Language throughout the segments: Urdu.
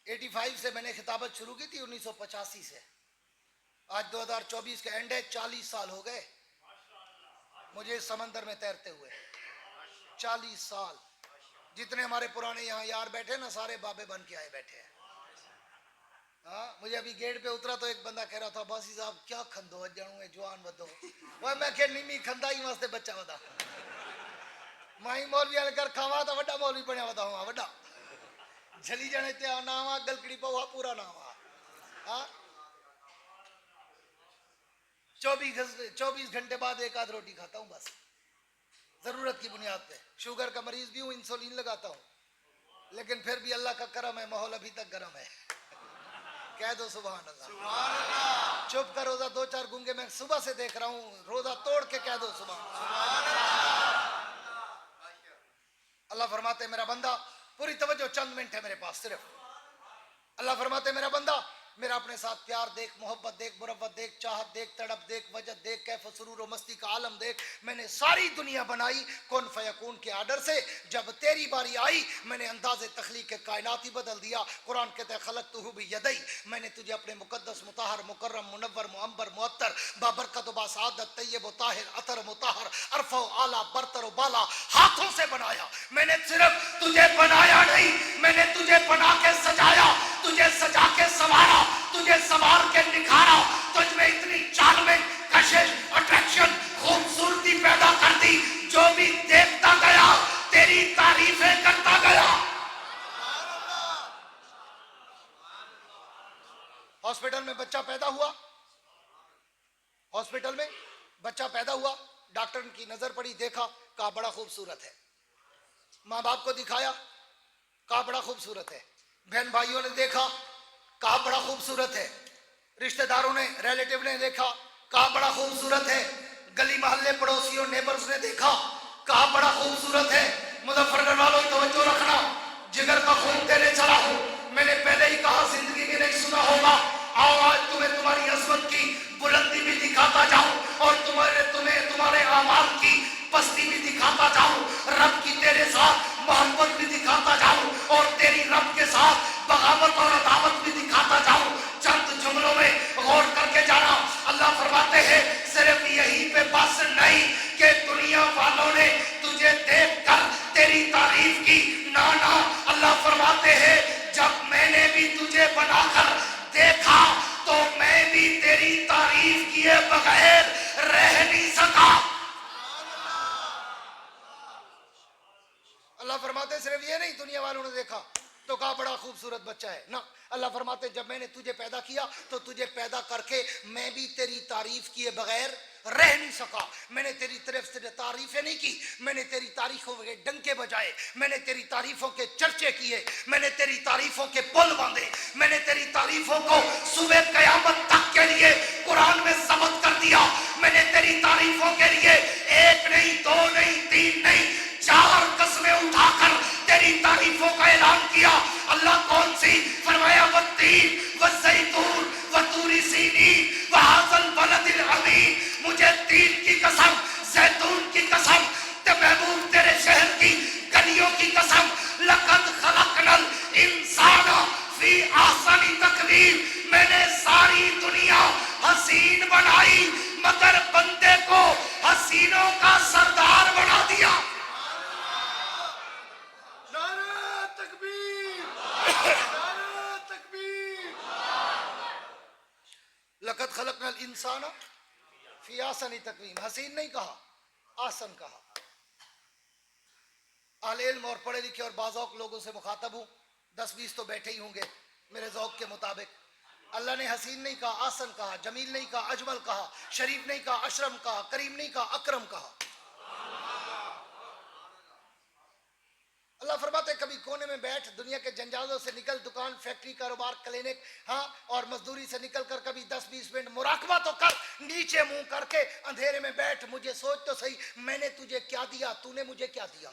85 سے میں نے خطابت شروع کی تھی، 1985 سے، آج 2024 کا اینڈ ہے، 40 سال ہو گئے مجھے اس سمندر میں تیرتے ہوئے، 40 سال. جتنے ہمارے پرانے یہاں یار بیٹھے نا سارے بابے بن کے آئے بیٹھے ہیں. ہاں مجھے ابھی گیٹ پہ اترا تو ایک بندہ کہہ رہا تھا باسی صاحب کیا کھندو جانو جوان بدو، وہ میں کہ نیمی کھندا ہی واسطے بچہ ودا مائی مولوی والے گھر کھاوا تو وڈا مولوی بنیا ودا ہوا وڈا جھلی جانے تے نام آ گلکڑی پوا پورا نام آ. 24 گھنٹے بعد ایک آدھ روٹی کھاتا ہوں بس، ضرورت کی بنیاد پہ. شوگر کا مریض بھی ہوں، انسولین لگاتا ہوں، لیکن پھر بھی اللہ کا کرم ہے، ماحول ابھی تک گرم ہے. کہہ دو سبحان اللہ. سبحان اللہ. چپ کا روزہ 2-4 گونگے میں صبح سے دیکھ رہا ہوں، روزہ توڑ کے کہہ دو سبحان اللہ. اللہ فرماتے میرا بندہ، پوری توجہ، چند منٹ ہے میرے پاس صرف. اللہ فرماتے میرا بندہ میرا اپنے ساتھ پیار دیکھ، محبت دیکھ، مروت دیکھ، چاہت دیکھ، تڑپ دیکھ، وجد دیکھ، کیف و سرور و مستی کا عالم دیکھ. میں نے ساری دنیا بنائی کن فیکون کے آرڈر سے، جب تیری باری آئی میں نے انداز تخلیق کائنات ہی بدل دیا. قرآن کہتا ہے خلقتہ بیدی، میں نے تجھے اپنے مقدس، مطہر، مکرم، منور، معمبر، معطر، بابرکت و باسعادت، طیب و طاہر، عطر مطہر، عرفہ و اعلیٰ، برتر و بالا ہاتھوں سے بنایا. میں نے صرف تجھے بنایا نہیں، میں نے تجھے بنا کے سجایا، تجھے سجا کے سنوارا، تجھے سنوار کے نکھارا، تجھ میں اتنی چارمنگ، کشش، اٹریکشن، خوبصورتی پیدا کر دی، جو بھی دیکھتا گیا تیری تعریفیں کرتا گیا. ہاسپٹل میں بچہ پیدا ہوا، ہاسپٹل میں بچہ پیدا ہوا، ڈاکٹر کی نظر پڑی، دیکھا، کہا بڑا خوبصورت ہے. ماں باپ کو دکھایا، کہا بڑا خوبصورت ہے. بہن بھائیوں نے دیکھا، کہا بڑا خوبصورت ہے. رشتہ داروں نے، ریلیٹیو نے دیکھا، کہا بڑا خوبصورت ہے. گلی محلے پڑوسیوں، نیبرز نے دیکھا، کہا بڑا خوبصورت ہے. مظفر نگر والوں توجہ رکھنا، جگر کا خون دینے چلا ہوں. میں نے پہلے ہی کہا زندگی میں نہیں سنا ہوگا، آؤ آج تمہیں تمہاری عظمت کی بلندی بھی دکھاتا جاؤں اور تمہیں تمہارے اعمال کی پستی بھی دکھاتا جاؤں، رب کی تیرے ساتھ محبت بھی دکھاتا جاؤں اور تیری رب کے ساتھ بغاوت اور عداوت بھی دکھاتا جاؤں. چند جملوں میں غور کر کے جانا. اللہ فرماتے ہیں صرف یہی پہ بس نہیں کہ دنیا والوں نے تجھے دیکھ کر تیری تعریف کی، نانا، اللہ فرماتے ہیں جب میں نے بھی تجھے بنا کر دیکھا تو میں بھی تیری تعریف کیے بغیر رہ نہیں سکا. اللہ فرماتے صرف یہ نہیں دنیا والوں نے دیکھا تو کہا بڑا خوبصورت بچہ ہے، نہ، اللہ فرماتے جب میں نے تجھے پیدا کیا تو تجھے پیدا کر کے میں بھی تیری تعریف کیے بغیر رہ نہیں سکا. میں نے تیری طرف سے تعریفیں نہیں کی، میں نے تیری تعریفوں کے ڈنکے بجائے، میں نے تیری تعریفوں کے چرچے کیے، میں نے تیری تعریفوں کے پل باندھے، میں نے تیری تعریفوں کو صبح قیامت تک کے لیے قرآن میں ثبت کر دیا. میں نے تیری تعریفوں کے لیے 1 نہیں 2 نہیں 3 نہیں 4 قسمیں اٹھا کر تیری تعریفوں کا اعلان کیا. اللہ کون سی؟ فرمایا والتین والزیتون وطور سینین وہذا البلد الامین. مجھے تین کی قسم، زیتون کی قسم، محبوب تیرے شہر کی گلیوں کی قسم، لقد خلقنا الانسان فی احسن تقویم. میں نے ساری دنیا حسین بنائی مگر بندے کو حسینوں کا سردار بنا دیا. لقد خلقنا الانسان فی احسن تقویم. حسین نہیں کہا، احسن کہا. اہل علم اور پڑھے لکھے اور باذوق لوگوں سے مخاطب ہوں، 10-20 تو بیٹھے ہی ہوں گے میرے ذوق کے مطابق. اللہ نے حسین نہیں کہا، احسن کہا، جمیل نہیں کہا، اجمل کہا، شریف نہیں کہا، اشرم کہا، کریم نہیں کہا، اکرم کہا. اللہ فرماتے کبھی کونے میں بیٹھ، دنیا کے جنجالوں سے نکل، دکان، فیکٹری، کاروبار، کلینک، ہاں، اور مزدوری سے نکل کر کبھی 10-20 منٹ مراقبہ تو کر، نیچے منہ کر کے اندھیرے میں بیٹھ، مجھے سوچ تو صحیح میں نے تجھے کیا دیا، تو نے مجھے کیا دیا.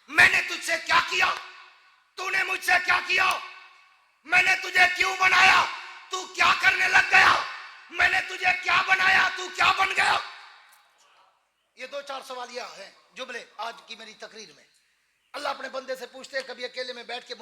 میں نے تجھ سے کیا کیا، تو نے مجھ سے کیا کیا. میں نے تجھے کیوں بنایا، تو کیا کرنے لگ گیا. میں نے تجھے کیا بنایا، تو کیا بن گیا. یہ 2-4 سوالیہ ہیں جملے آج کی میری تقریر میں. اللہ اپنے بندے سے پوچھتے ہیں، کبھی اکیلے میں بیٹھ کے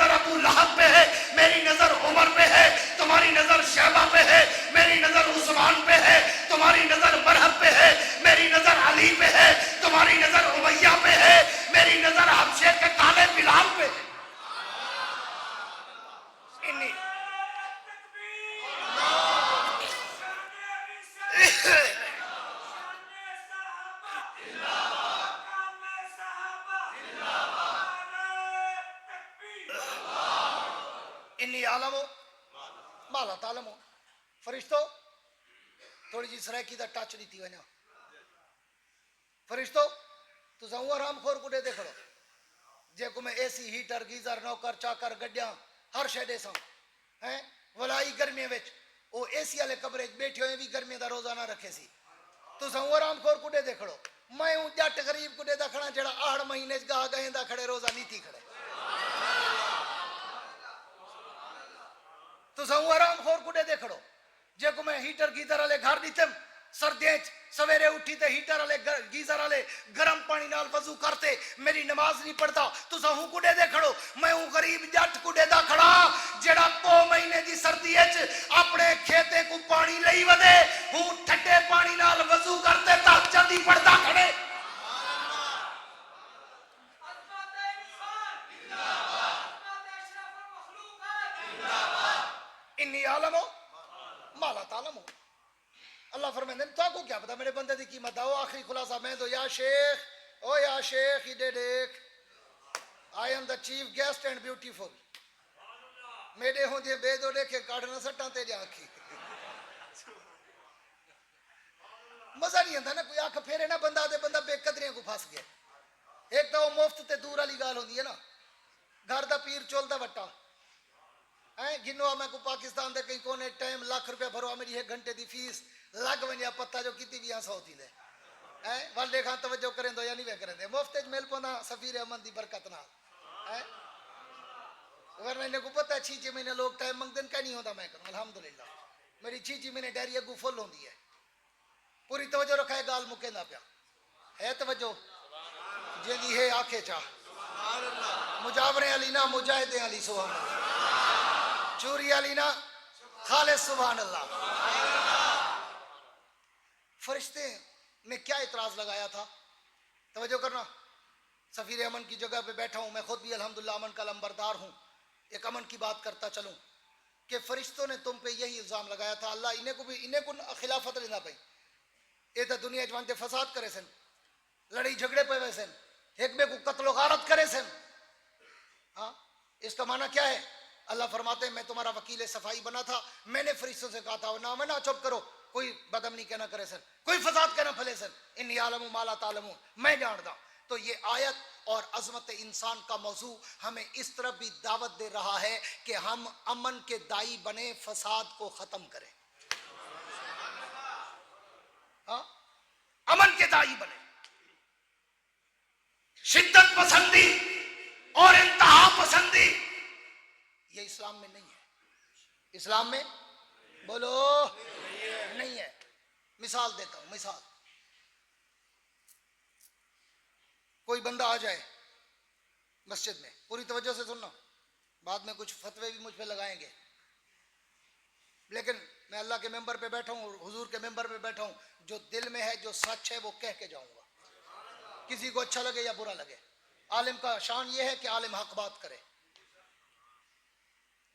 نظر ابو لہب پہ ہے، میری نظر عمر پہ ہے، تمہاری نظر شیبہ پہ ہے، میری نظر عثمان پہ ہے، تمہاری نظر مرحب پہ ہے، میری نظر علی پہ ہے، تمہاری نظر امیہ پہ ہے، میری نظر حبشے کے کالے بلال پہ ہے. انی انی عالم ہو مالا تعلم ہو. فرشتوں تھوڑی جی سرائکی دا ٹچ نہیں تھی وجہ فرشتوں تو سہوں آرام خور کو دے کھڑو جے کو میں اے سی ہیٹر گیزر نوکر چاکر گڈیاں ہر شے دے ساں ہیں ولائی گرمی وچ او اے سی والے کمرے بیٹھے ہوئے بھی گرمی دا روزانہ رکھے سی تو سہوں آرام خور کو دے کھڑو میں ہوں جٹ غریب کو دے دا کھڑا جڑا 8 مہینے گاہ گہیں دا کھڑے روزہ نہیں تھی کھڑے تو سہوں آرام خور کو دے کھڑو جے کو میں ہیٹر گیزر والے گھر دیتم سردیاں سویرے اٹھی تے ہیٹر والے گیزر والے گرم پانی نال وضو کرتے میری نماز نہیں پڑھتا تو ہوں کڈے دے کھڑو میں ہوں غریب جٹ کڈے دا کھڑا جڑا پو مہینے دی سردی وچ اپنے کھیتے کو پانی لئی ودے ہوں ٹھڈے پانی نال وضو کرتے تہجد دی پڑھدا کھڑے. انی عالم ہو مالا تعلم ہو. اللہ فرمائے تو کو کیا پتا میرے بندے دی قیمت ہے. آخری خلاصہ میں تو یا شیخ او یا شیخ ہی دے دیکھ I am the chief guest and beautiful میرے ہوں جے بے دو دیکھے کاٹنا سٹاں تے جا کی مزہ نہیں آتا نا کوئی آنکھ پھیرے نا بندہ دے بندہ بے قدریاں کو پھنس گیا. ایک تو وہ مفت تے دور والی گال ہوندی ہے نا گھر دا پیر چول دا وٹا گنوا میں کو پاکستان دے کہیں کونے ٹائم ₹1,00,000 بھروا میری 1 گھنٹے دی فیس لگ ونیا پتہ جو کیتی بھی 100 تھی دے ول دیکھاں توجہ کریں دو یا نہیں کریں دے مفت مل پونا سفیر امن دی برکت نال ورنہ انہیں کو پتہ ہے 6 مہینے لوگ ٹائم منگ دن کا نہیں ہوتا میں کروں الحمدللہ میری 6 مہینے ڈیری اگو فل ہوندی ہے. پوری توجہ رکھا ہے گال مکے نہ پیا ہے توجہ جیندی ہے آنکھیں چاہ مجاوریں علی نا مجاہدیں علی سبحان اللہ چوری علی نا خالص سبحان اللہ. فرشتے میں کیا اعتراض لگایا تھا توجہ کرنا سفیر امن کی جگہ پہ بیٹھا ہوں میں خود بھی الحمدللہ امن کا لمبردار ہوں. ایک امن کی بات کرتا چلوں کہ فرشتوں نے تم پہ یہی الزام لگایا تھا اللہ انہیں کو خلافت لینا پئی یہ تو دنیا جوانتے فساد کرے سن لڑائی جھگڑے پہ وے سن ایک بے کو قتل و غارت کرے سن. ہاں اس کا معنی کیا ہے اللہ فرماتے ہیں میں تمہارا وکیل صفائی بنا تھا میں نے فرشتوں سے کہا تھا نہ میں نہ چپ کرو کوئی بدمنی کہنا کرے سن کوئی فساد کہنا پھلے سن انی عالم مالا تعلمون میں جانتا. تو یہ آیت اور عظمت انسان کا موضوع ہمیں اس طرف بھی دعوت دے رہا ہے کہ ہم امن کے دائی بنے فساد کو ختم کریں. ہاں امن کے دائی بنے. شدت پسندی اور انتہا پسندی یہ اسلام میں نہیں ہے. اسلام میں بولو نہیں ہے. مثال دیتا ہوں مثال کوئی بندہ آ جائے مسجد میں پوری توجہ سے سننا بعد میں کچھ فتوے بھی مجھ پہ لگائیں گے لیکن میں اللہ کے ممبر پہ بیٹھا ہوں اور حضور کے ممبر پہ بیٹھا ہوں جو دل میں ہے جو سچ ہے وہ کہہ کے جاؤں گا کسی کو اچھا لگے یا برا لگے. عالم کا شان یہ ہے کہ عالم حق بات کرے.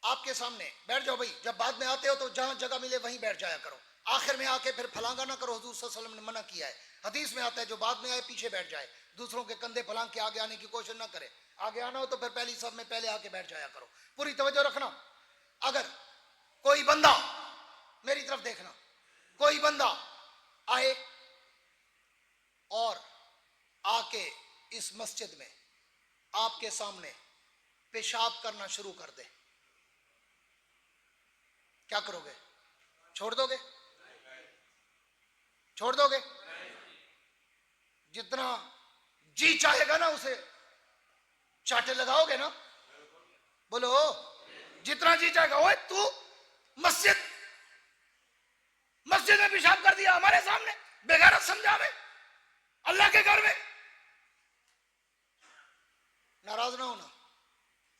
آپ کے سامنے بیٹھ جاؤ بھائی جب بعد میں آتے ہو تو جہاں جگہ ملے وہیں بیٹھ جایا کرو آخر میں آ کے پھر پھلانگا نہ کرو. حضور صلی اللہ علیہ وسلم نے منع کیا ہے حدیث میں آتا ہے جو بعد میں آئے پیچھے بیٹھ جائے دوسروں کے کندھے پھلانگ کے آگے آنے کی کوشش نہ کرے. آگے آنا ہو تو پھر پہلی صف میں پہلے آ کے بیٹھ جایا کرو. پوری توجہ رکھنا. اگر کوئی بندہ میری طرف دیکھنا کوئی بندہ آئے اور آ کے اس مسجد میں آپ کے سامنے پیشاب کرنا شروع کر دے کیا کرو گے؟ چھوڑ دو گے؟ چھوڑ دو گے؟ جتنا جی چاہے گا نا اسے چاٹے لگاؤ گے نا. بولو جتنا جی چاہے گا. اوے تو مسجد میں پیشاب کر دیا ہمارے سامنے بےغیرت سمجھا میں اللہ کے گھر میں. ناراض نہ ہونا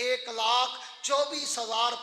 1,24,000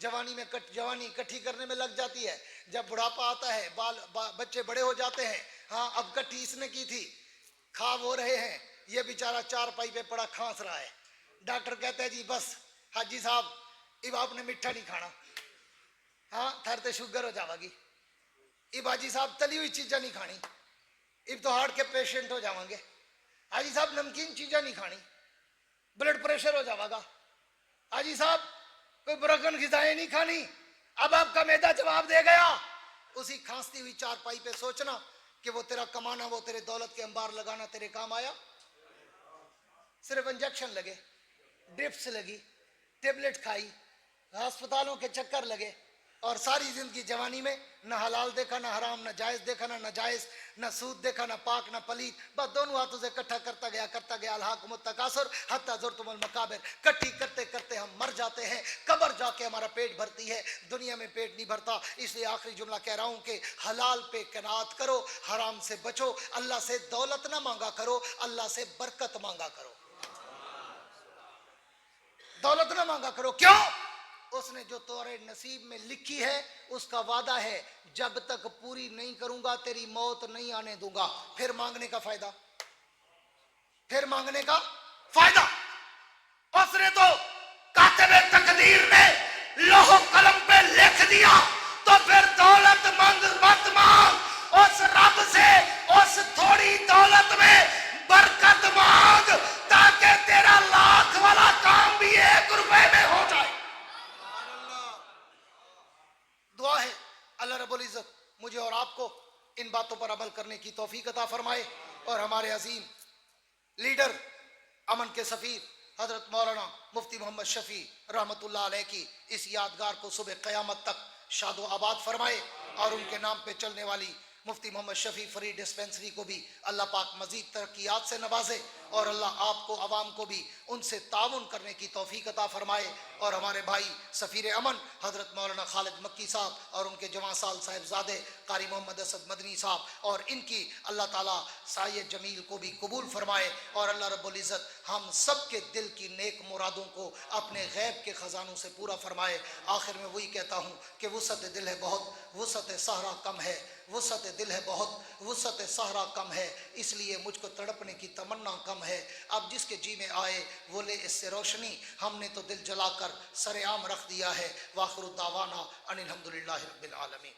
جوانی میں جوانی اکٹھی کرنے میں لگ جاتی ہے، جب بڑھاپا آتا ہے بچے بڑے ہو جاتے ہیں، ہاں اب کٹھی اس نے کی تھی، کھا وہ رہے ہیں، یہ بیچارہ چار پائی پہ پڑا کھانس رہا ہے، ڈاکٹر کہتا ہے جی بس حاجی صاحب اب آپ نے میٹھا نہیں کھانا، ہاں تھر تے شوگر ہو جاوا گی، اب حاجی صاحب تلی ہوئی چیزیں نہیں کھانی، اب تو ہارٹ کے پیشنٹ ہو جاؤں گے، حاجی صاحب نمکین چیزیں نہیں کھانی، بلڈ پریشر ہو جاوا گا، حاجی صاحب کوئی برکن غذائیں نہیں کھانی، اب آپ کا معدہ جواب دے گیا، اسی کھانستی ہوئی چار پائی پہ سوچنا کہ وہ تیرا کمانا، وہ تیرے دولت کے انبار لگانا تیرے کام آیا؟ صرف انجیکشن لگے، ڈرپس لگی، ٹیبلٹ کھائی، ہسپتالوں کے چکر لگے، اور ساری زندگی جوانی میں نہ حلال دیکھا نہ حرام، نہ جائز دیکھا نہ ناجائز، نہ سود دیکھا نہ پاک نہ پلیت، بس دونوں ہاتھوں سے اکٹھا کرتا گیا الہاکم التکاثر حتی زرتم المقابر، کٹھی کرتے کرتے ہم مر جاتے ہیں، قبر جا کے ہمارا پیٹ بھرتی ہے، دنیا میں پیٹ نہیں بھرتا، اس لیے آخری جملہ کہہ رہا ہوں کہ حلال پہ قناعت کرو، حرام سے بچو، اللہ سے دولت نہ مانگا کرو، اللہ سے برکت مانگا کرو، دولت نہ مانگا کرو، کیوں؟ اس نے جو تورے نصیب میں لکھی ہے اس کا وعدہ ہے جب تک پوری نہیں کروں گا تیری موت نہیں آنے دوں گا، پھر مانگنے کا فائدہ، پھر مانگنے کا فائدہ، اس نے تو کاتب تقدیر نے لوح قلم پہ لکھ دیا، تو پھر دولت مت مانگ، اس رب سے اس تھوڑی دولت میں برکت مانگ تاکہ تیرا لاکھ والا کام بھی 1 روپے میں ہو جائے۔ دعا ہے اللہ رب العزت مجھے اور آپ کو ان باتوں پر عمل کرنے کی توفیق عطا فرمائے، اور ہمارے عظیم لیڈر امن کے سفیر حضرت مولانا مفتی محمد شفیع رحمت اللہ علیہ کی اس یادگار کو صبح قیامت تک شاد و آباد فرمائے، اور ان کے نام پہ چلنے والی مفتی محمد شفیع فری ڈسپینسری کو بھی اللہ پاک مزید ترقیات سے نوازے، اور اللہ آپ کو عوام کو بھی ان سے تعاون کرنے کی توفیق عطا فرمائے، اور ہمارے بھائی سفیر امن حضرت مولانا خالد مکی صاحب اور ان کے جواں سال صاحبزادے قاری محمد اسد مدنی صاحب، اور ان کی اللہ تعالیٰ سایہ جمیل کو بھی قبول فرمائے، اور اللہ رب العزت ہم سب کے دل کی نیک مرادوں کو اپنے غیب کے خزانوں سے پورا فرمائے۔ آخر میں وہی کہتا ہوں کہ وسعت دل ہے بہت، وسعت صحرا کم ہے، وسعت دل ہے بہت، وسعت صحرا کم ہے، اس لیے مجھ کو تڑپنے کی تمنا کم ہے، اب جس کے جی میں آئے وہ لے اس سے روشنی، ہم نے تو دل جلا کر سر عام رکھ دیا ہے۔ وآخر دعوانا ان الحمدللہ رب العالمین۔